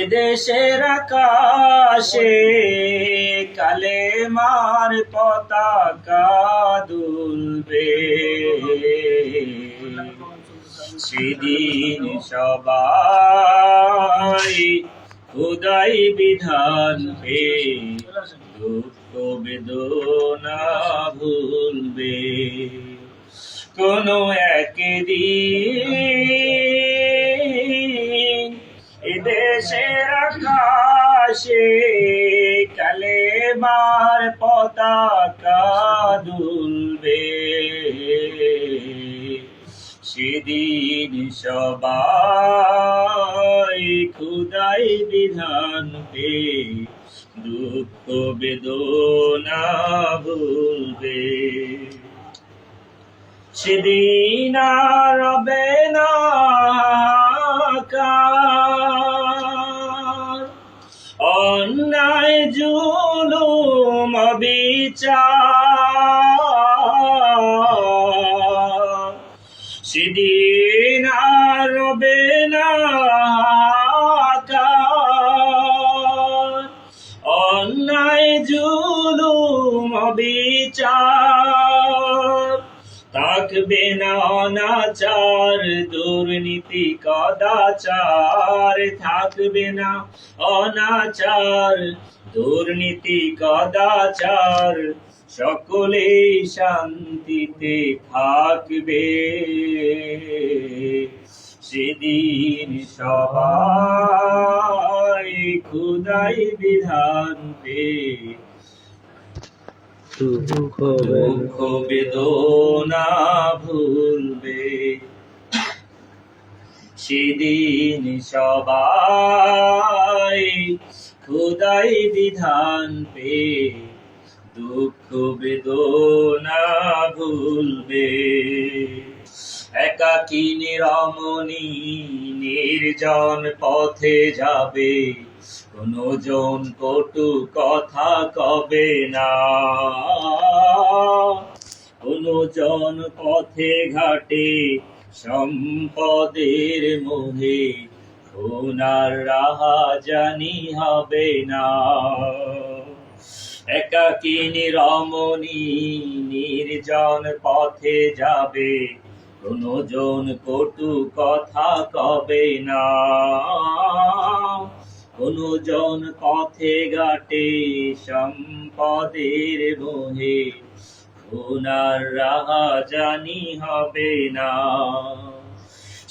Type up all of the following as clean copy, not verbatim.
এদেশের আকাশে কালেমার পতাকা দুলবে, সেদিন সবাই খোদাই বিধান পে দুঃখ বেদনা ভুলবে। কোনো একদিন এদেশের আকাশে কালেমার পতাকা দুলবে, সেদিন সবাই খোদাই বিধান পে দুঃখ বেদনা ভুলবে। সেদিন আর রবে না অন্যায় জুলুম বিচার, সেদিন আর রবে না অন্যায় জুলুম বিচার। থাকবে না অনাচার দুর্নীতি কদাচার, থাকবে না অনাচার দুর্নীতি কদাচার, সকলে শান্তিতে থাকবে, সেদিন সবাই খোদাই বিধান পে দুঃখ বেদনা ভুলবে। সেদিন সবাই খোদাই বিধান পে দুঃখ বেদনা ভুলবে। একাকিনী রমণী নির্জন পথে যাবে, কোনো জন কটু কথা কবে না, কোনো জন পথে ঘাটে সম্পদের মোহে সোনার রাহাজানি হবে না। একাকিনী রমণী নির্জন পথে যাবে, কোনো জন কটু কথা কবে না, কোনো জন পথে ঘাটে সম্পদের মোহে সোনার রাহাজানি হবে না।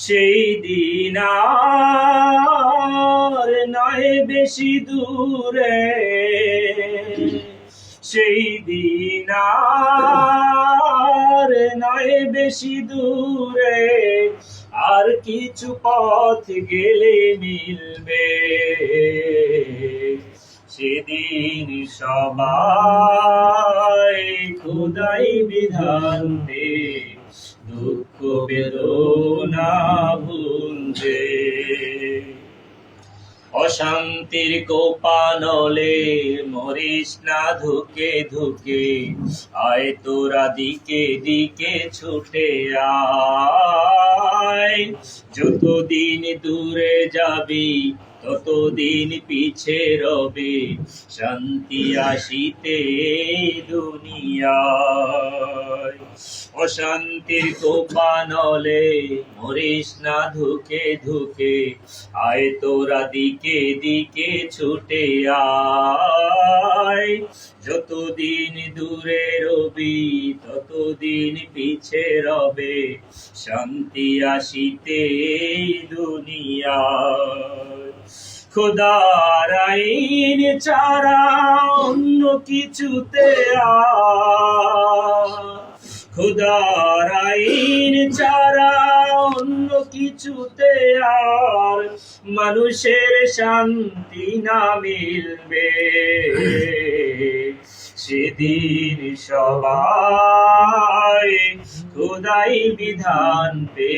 সেই দিন আর নয় বেশি দূরে, সেই দিন আর নয় বেশি দূরে, আর কিছু পথ গেলে মিলবে, সেদিন সবাই খোদাই বিধান পে দুঃখ বেদনা ভুলবে। অশান্তির কোপানলে মরিস না ধুকে ধুকে, আয় তোরা দিকে দিকে ছুটে আয়, যতদিন দূরে যাবি ততদিন পিছে রবে, শান্তি আসিতে দুনিয়ায়। অশান্তির কোপানলে মরিস না ধুকে ধুকে, আয় তোরা দিকে দিকে ছুটে আয়, যতদিন দূরে রবি ততদিন পিছে রবে, শান্তি আসিতে দুনিয়ায়। খোদার আইন ছাড়া অন্য কিছুতে খোদার আইন ছাড়া অন্য কিছুতে আর মানুষের শান্তি না মিলবে, সেদিন সবাই খোদাই বিধান পে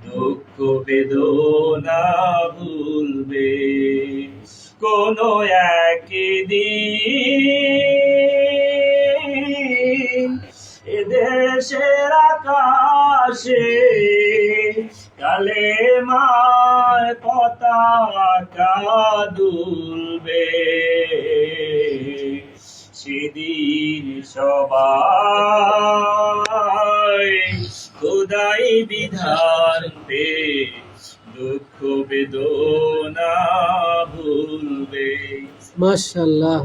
দুঃখ বেদনা ভুলবে। কোনো একদিন এদেশের আকাশে কালেমার পতাকা দুলবে, সেদিন সবাই খোদাই বিধান পে দুঃখ বেদনা ভুলবে। মাশাআল্লাহ।